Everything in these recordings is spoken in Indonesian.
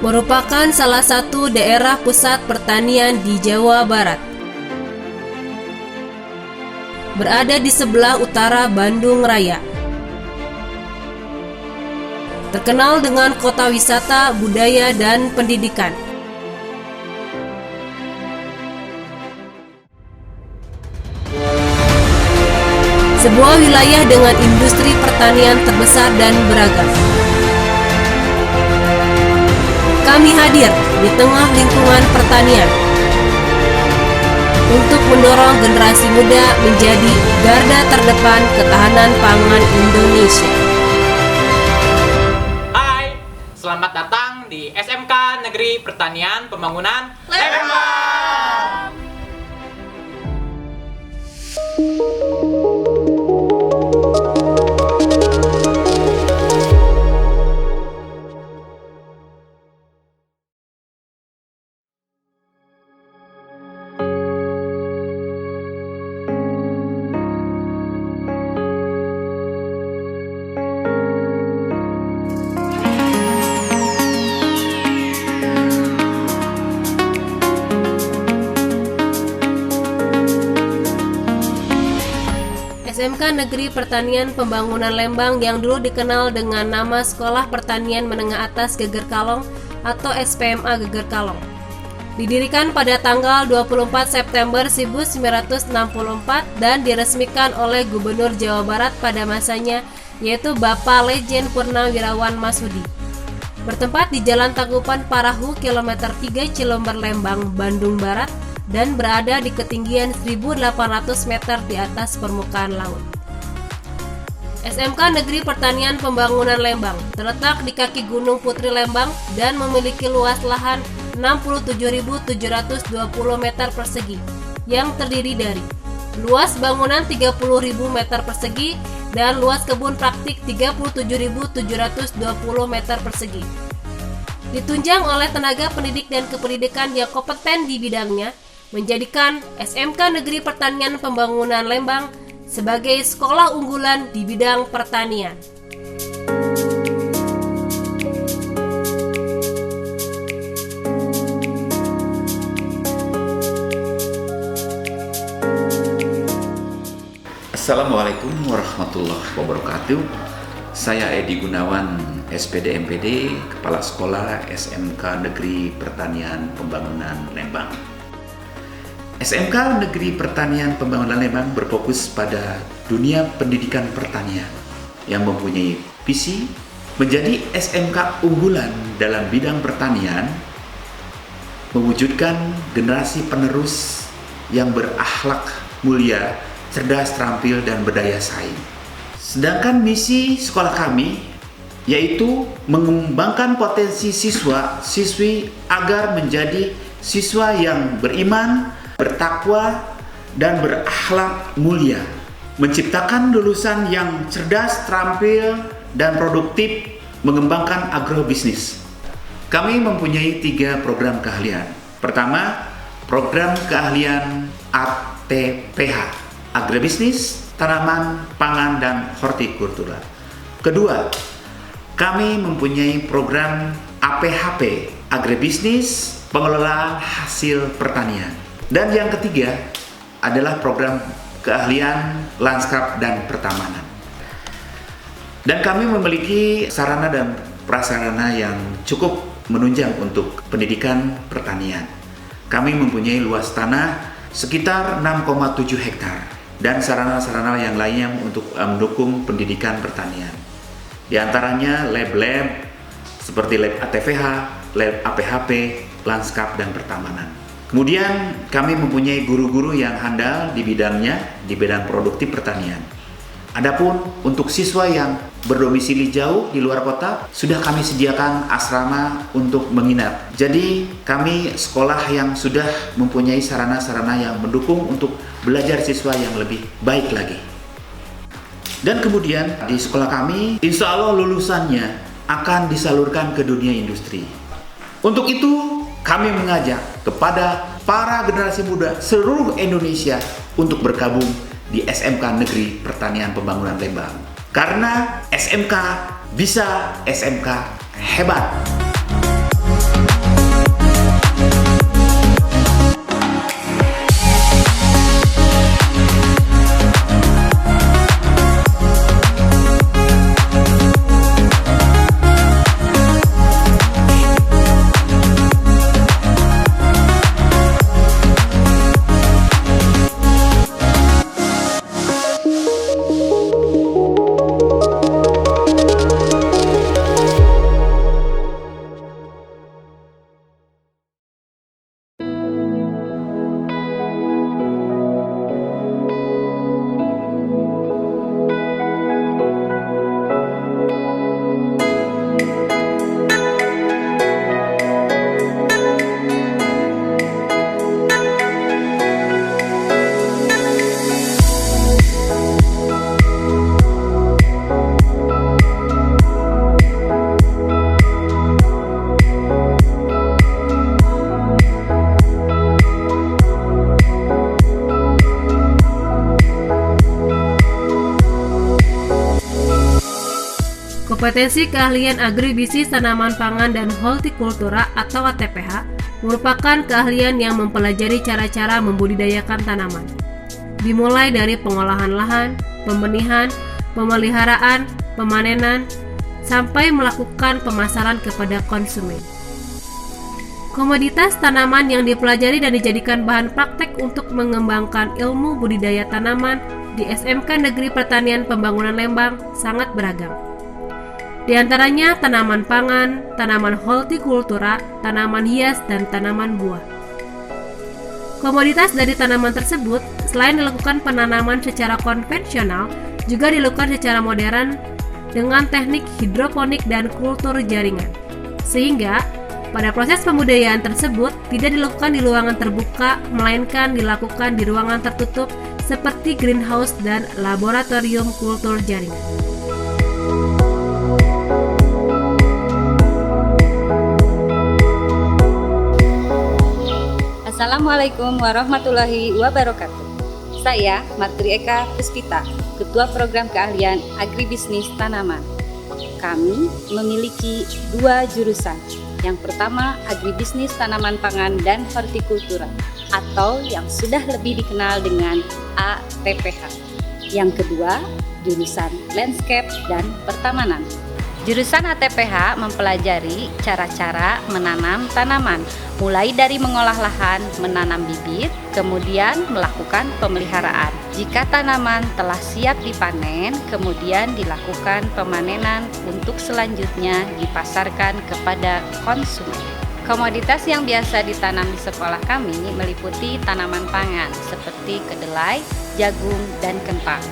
merupakan salah satu daerah pusat pertanian di Jawa Barat. Berada di sebelah utara Bandung Raya. Terkenal dengan kota wisata, budaya, dan pendidikan. Sebuah wilayah dengan industri pertanian terbesar dan beragam. Kami hadir di tengah lingkungan pertanian untuk mendorong generasi muda menjadi garda terdepan ketahanan pangan Indonesia. Hai, selamat datang di SMK Negeri Pertanian Pembangunan Lembang. SMK Negeri Pertanian Pembangunan Lembang yang dulu dikenal dengan nama Sekolah Pertanian Menengah Atas Geger Kalong atau SPMA Geger Kalong. Didirikan pada tanggal 24 September 1964 dan diresmikan oleh Gubernur Jawa Barat pada masanya, yaitu Bapak Lejen Purnawirawan Masudi. Bertempat di Jalan Tangkupan Parahu kilometer 3 Cilomber Lembang, Bandung Barat, dan berada di ketinggian 1.800 meter di atas permukaan laut. SMK Negeri Pertanian Pembangunan Lembang terletak di kaki Gunung Putri Lembang dan memiliki luas lahan 67.720 meter persegi yang terdiri dari luas bangunan 30.000 meter persegi dan luas kebun praktik 37.720 meter persegi. Ditunjang oleh tenaga pendidik dan kependidikan yang kompeten di bidangnya, menjadikan SMK Negeri Pertanian Pembangunan Lembang sebagai sekolah unggulan di bidang pertanian. Assalamualaikum warahmatullahi wabarakatuh. Saya Edi Gunawan, SPD MPD, Kepala Sekolah SMK Negeri Pertanian Pembangunan Lembang. SMK Negeri Pertanian Pembangunan Lembang berfokus pada dunia pendidikan pertanian yang mempunyai visi menjadi SMK unggulan dalam bidang pertanian, mewujudkan generasi penerus yang berakhlak mulia, cerdas, terampil, dan berdaya saing. Sedangkan misi sekolah kami yaitu mengembangkan potensi siswa-siswi agar menjadi siswa yang beriman, bertakwa, dan berakhlak mulia, menciptakan lulusan yang cerdas, terampil, dan produktif, mengembangkan agrobisnis. Kami mempunyai 3 program keahlian. Pertama, program keahlian ATPH, agrobisnis, tanaman, pangan, dan hortikultura. Kedua, kami mempunyai program APHP, agrobisnis, pengelolaan hasil pertanian. Dan yang ketiga adalah program keahlian lanskap dan pertamanan. Dan kami memiliki sarana dan prasarana yang cukup menunjang untuk pendidikan pertanian. Kami mempunyai luas tanah sekitar 6,7 hektar dan sarana-sarana yang lainnya untuk mendukung pendidikan pertanian. Di antaranya lab-lab seperti lab ATVH, lab APHP, lanskap, dan pertamanan. Kemudian kami mempunyai guru-guru yang handal di bidangnya, di bidang produktif pertanian. Adapun untuk siswa yang berdomisili jauh di luar kota, sudah kami sediakan asrama untuk menginap. Jadi kami sekolah yang sudah mempunyai sarana-sarana yang mendukung untuk belajar siswa yang lebih baik lagi. Dan kemudian di sekolah kami, insya Allah lulusannya akan disalurkan ke dunia industri. Untuk itu kami mengajak kepada para generasi muda seluruh Indonesia untuk bergabung di SMK Negeri Pertanian Pembangunan Lembang. Karena SMK bisa, SMK hebat. Kompetensi keahlian agribisnis tanaman pangan dan hortikultura atau ATPH merupakan keahlian yang mempelajari cara-cara membudidayakan tanaman. Dimulai dari pengolahan lahan, pembenihan, pemeliharaan, pemanenan, sampai melakukan pemasaran kepada konsumen. Komoditas tanaman yang dipelajari dan dijadikan bahan praktek untuk mengembangkan ilmu budidaya tanaman di SMK Negeri Pertanian Pembangunan Lembang sangat beragam. Di antaranya tanaman pangan, tanaman hortikultura, tanaman hias, dan tanaman buah. Komoditas dari tanaman tersebut selain dilakukan penanaman secara konvensional, juga dilakukan secara modern dengan teknik hidroponik dan kultur jaringan. Sehingga pada proses pembudidayaan tersebut tidak dilakukan di ruangan terbuka, melainkan dilakukan di ruangan tertutup seperti greenhouse dan laboratorium kultur jaringan. Assalamualaikum warahmatullahi wabarakatuh. Saya Martri Eka Puspita, Ketua Program Keahlian Agribisnis Tanaman. Kami memiliki 2 jurusan. Yang pertama, Agribisnis Tanaman Pangan dan Hortikultura, atau yang sudah lebih dikenal dengan ATPH. Yang kedua, jurusan Landscape dan Pertamanan. Jurusan ATPH mempelajari cara-cara menanam tanaman, mulai dari mengolah lahan, menanam bibit, kemudian melakukan pemeliharaan. Jika tanaman telah siap dipanen, kemudian dilakukan pemanenan untuk selanjutnya dipasarkan kepada konsumen. Komoditas yang biasa ditanam di sekolah kami meliputi tanaman pangan seperti kedelai, jagung, dan kentang.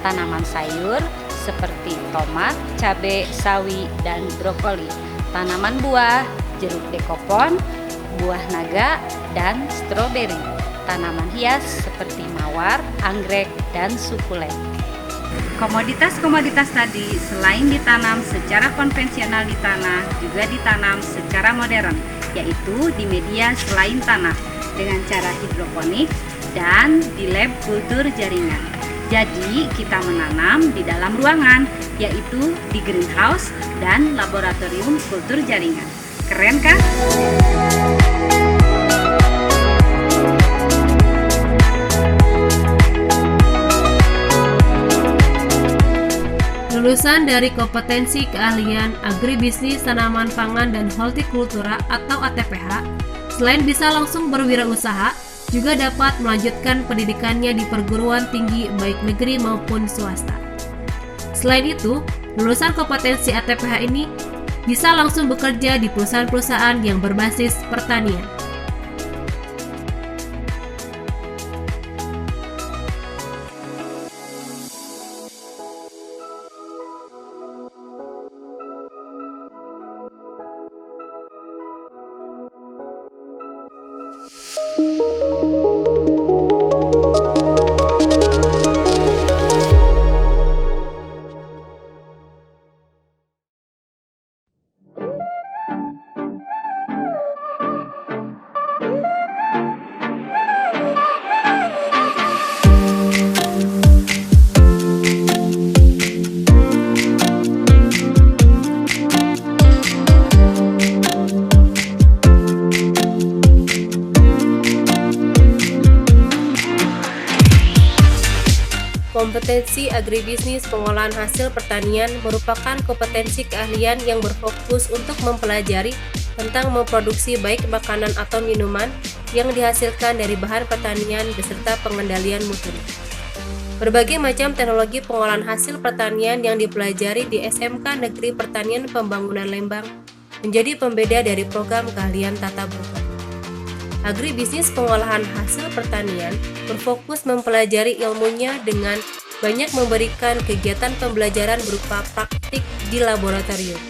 Tanaman sayur seperti tomat, cabai, sawi, dan brokoli. Tanaman buah, jeruk dekopon, buah naga, dan stroberi. Tanaman hias seperti mawar, anggrek, dan sukulen. Komoditas-komoditas tadi selain ditanam secara konvensional di tanah, juga ditanam secara modern, yaitu di media selain tanah dengan cara hidroponik dan di lab kultur jaringan. Jadi kita menanam di dalam ruangan, yaitu di greenhouse dan laboratorium kultur jaringan. Keren kan? Lulusan dari kompetensi keahlian agribisnis tanaman pangan dan hortikultura atau ATPH, selain bisa langsung berwirausaha, juga dapat melanjutkan pendidikannya di perguruan tinggi baik negeri maupun swasta. Selain itu, lulusan kompetensi ATPH ini bisa langsung bekerja di perusahaan-perusahaan yang berbasis pertanian. Kompetensi agribisnis pengolahan hasil pertanian merupakan kompetensi keahlian yang berfokus untuk mempelajari tentang memproduksi baik makanan atau minuman yang dihasilkan dari bahan pertanian beserta pengendalian mutunya. Berbagai macam teknologi pengolahan hasil pertanian yang dipelajari di SMK Negeri Pertanian Pembangunan Lembang menjadi pembeda dari program keahlian tata buku. Agribisnis pengolahan hasil pertanian berfokus mempelajari ilmunya dengan banyak memberikan kegiatan pembelajaran berupa praktik di laboratorium.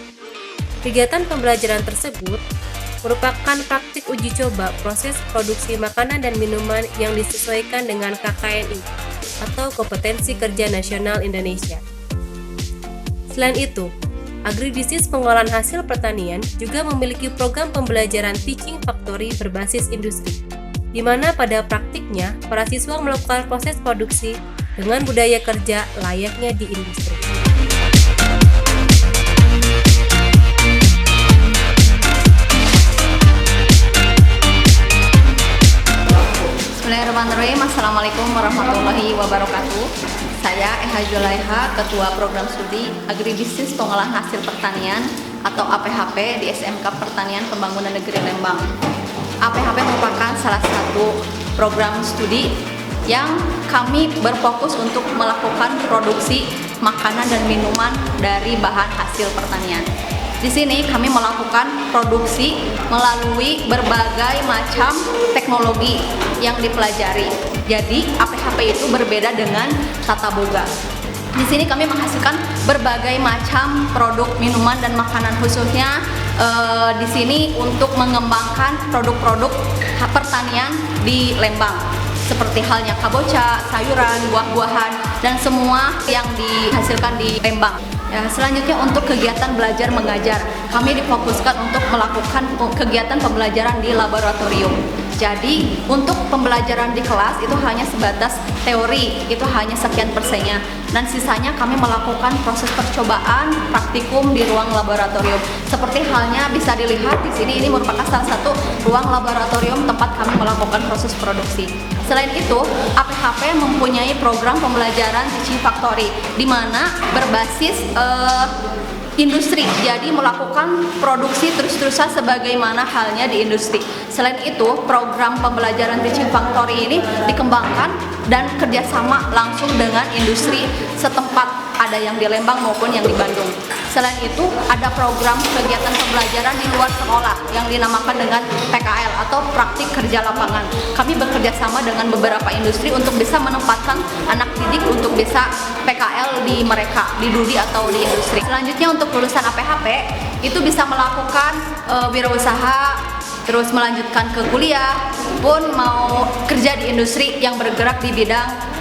Kegiatan pembelajaran tersebut merupakan praktik uji coba proses produksi makanan dan minuman yang disesuaikan dengan KKNI atau Kompetensi Kerja Nasional Indonesia. Selain itu, agribisnis pengolahan hasil pertanian juga memiliki program pembelajaran Teaching Factory berbasis industri, di mana pada praktiknya para siswa melakukan proses produksi dengan budaya kerja layaknya di industri. Assalamualaikum warahmatullahi wabarakatuh. Saya Eha Julaiha, Ketua Program Studi Agribisnis Pengolahan Hasil Pertanian atau APHP di SMK Pertanian Pembangunan Negeri Lembang. APHP merupakan salah satu program studi yang kami berfokus untuk melakukan produksi makanan dan minuman dari bahan hasil pertanian. Di sini kami melakukan produksi melalui berbagai macam teknologi yang dipelajari. Jadi APHP itu berbeda dengan tata boga. Di sini kami menghasilkan berbagai macam produk minuman dan makanan, khususnya di sini untuk mengembangkan produk-produk pertanian di Lembang, seperti halnya kabocha, sayuran, buah-buahan, dan semua yang dihasilkan di Lembang. Ya, selanjutnya untuk kegiatan belajar mengajar, kami difokuskan untuk melakukan kegiatan pembelajaran di laboratorium. Jadi untuk pembelajaran di kelas itu hanya sebatas teori, itu hanya sekian persennya, dan sisanya kami melakukan proses percobaan praktikum di ruang laboratorium. Seperti halnya bisa dilihat di sini, ini merupakan salah satu ruang laboratorium tempat kami melakukan proses produksi. Selain itu, APHP mempunyai program pembelajaran Teaching Factory, di mana berbasis industri, jadi melakukan produksi terus-terusan sebagaimana halnya di industri. Selain itu, program pembelajaran Teaching Factory ini dikembangkan dan kerjasama langsung dengan industri setempat, ada yang di Lembang maupun yang di Bandung. Selain itu, ada program kegiatan pembelajaran di luar sekolah yang dinamakan dengan PKL atau praktik kerja lapangan. Kami bekerja sama dengan beberapa industri untuk bisa menempatkan anak didik untuk bisa PKL di mereka, di Dudi atau di industri. Selanjutnya untuk lulusan APHP itu bisa melakukan wirausaha, terus melanjutkan ke kuliah, pun mau kerja di industri yang bergerak di bidang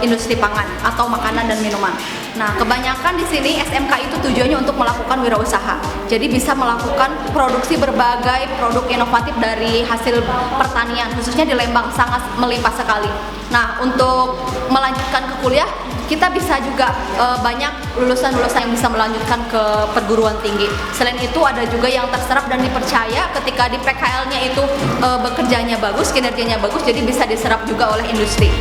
industri pangan atau makanan dan minuman. Nah, kebanyakan di sini SMK itu tujuannya untuk melakukan wirausaha. Jadi bisa melakukan produksi berbagai produk inovatif dari hasil pertanian, khususnya di Lembang sangat melimpah sekali. Nah, untuk melanjutkan ke kuliah, kita bisa juga banyak lulusan-lulusan yang bisa melanjutkan ke perguruan tinggi. Selain itu ada juga yang terserap dan dipercaya ketika di PKL-nya itu bekerjanya bagus, kinerjanya bagus, jadi bisa diserap juga oleh industri.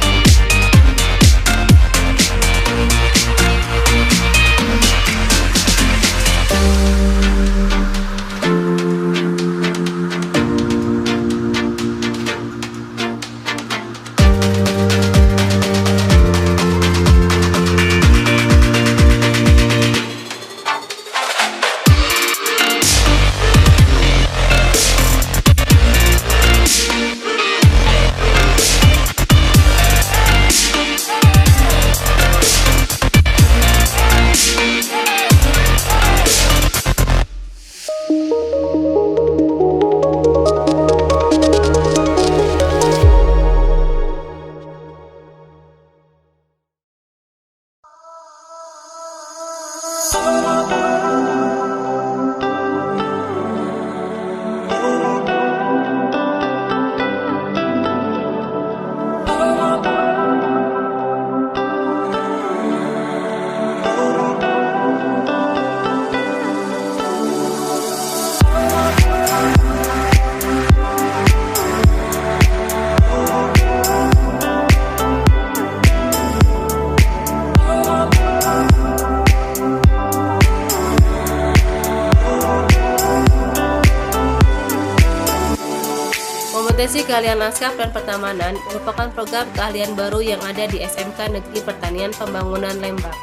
Kompetensi Keahlian Lanskap dan Pertamanan merupakan program keahlian baru yang ada di SMK Negeri Pertanian Pembangunan Lembang.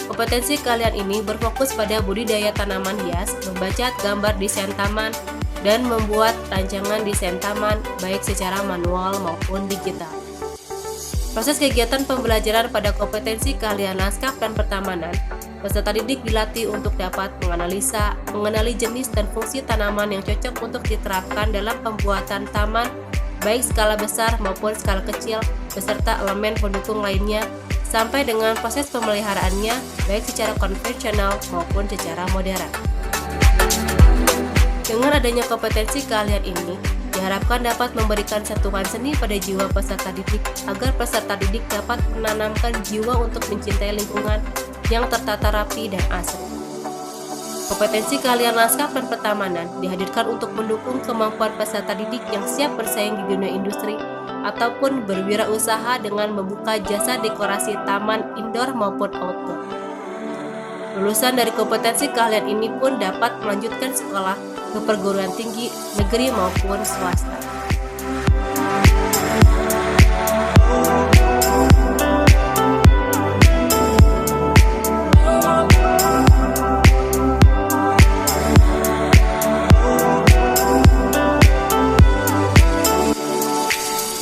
Kompetensi keahlian ini berfokus pada budidaya tanaman hias, membaca gambar desain taman, dan membuat rancangan desain taman baik secara manual maupun digital. Proses kegiatan pembelajaran pada kompetensi keahlian lanskap dan pertamanan, peserta didik dilatih untuk dapat menganalisa, mengenali jenis dan fungsi tanaman yang cocok untuk diterapkan dalam pembuatan taman, baik skala besar maupun skala kecil, beserta elemen pendukung lainnya, sampai dengan proses pemeliharaannya, baik secara konvensional maupun secara modern. Dengan adanya kompetensi keahlian ini, diharapkan dapat memberikan sentuhan seni pada jiwa peserta didik agar peserta didik dapat menanamkan jiwa untuk mencintai lingkungan yang tertata rapi dan asri. Kompetensi keahlian lanskap dan pertamanan dihadirkan untuk mendukung kemampuan peserta didik yang siap bersaing di dunia industri ataupun berwirausaha dengan membuka jasa dekorasi taman indoor maupun outdoor. Lulusan dari kompetensi keahlian ini pun dapat melanjutkan sekolah ke perguruan tinggi negeri maupun swasta.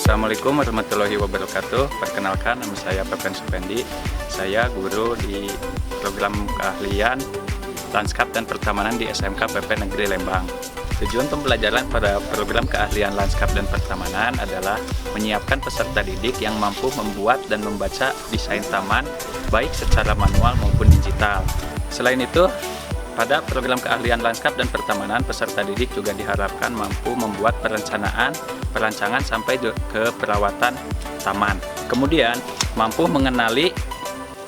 Assalamualaikum warahmatullahi wabarakatuh. Perkenalkan, nama saya Pepen Supendi. Saya guru di program keahlian lanskap dan pertamanan di SMK PP Negeri Lembang. Tujuan pembelajaran pada program keahlian lanskap dan pertamanan adalah menyiapkan peserta didik yang mampu membuat dan membaca desain taman baik secara manual maupun digital. Selain itu, pada program keahlian lanskap dan pertamanan, peserta didik juga diharapkan mampu membuat perancangan sampai ke perawatan taman. Kemudian, mampu mengenali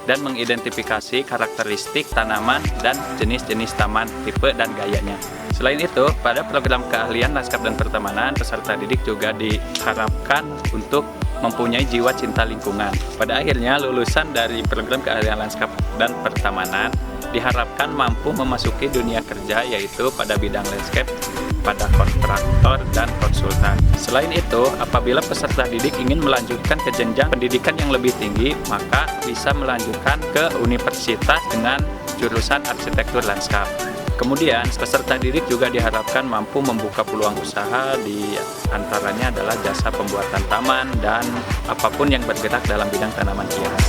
dan mengidentifikasi karakteristik tanaman dan jenis-jenis taman, tipe dan gayanya. Selain itu, pada program keahlian lanskap dan pertamanan, peserta didik juga diharapkan untuk mempunyai jiwa cinta lingkungan. Pada akhirnya, lulusan dari program keahlian lanskap dan pertamanan diharapkan mampu memasuki dunia kerja, yaitu pada bidang landscape, pada kontraktor dan konsultan. Selain itu, apabila peserta didik ingin melanjutkan ke jenjang pendidikan yang lebih tinggi, maka bisa melanjutkan ke universitas dengan jurusan arsitektur lanskap. Kemudian, peserta didik juga diharapkan mampu membuka peluang usaha, di antaranya adalah jasa pembuatan taman dan apapun yang bergerak dalam bidang tanaman hias.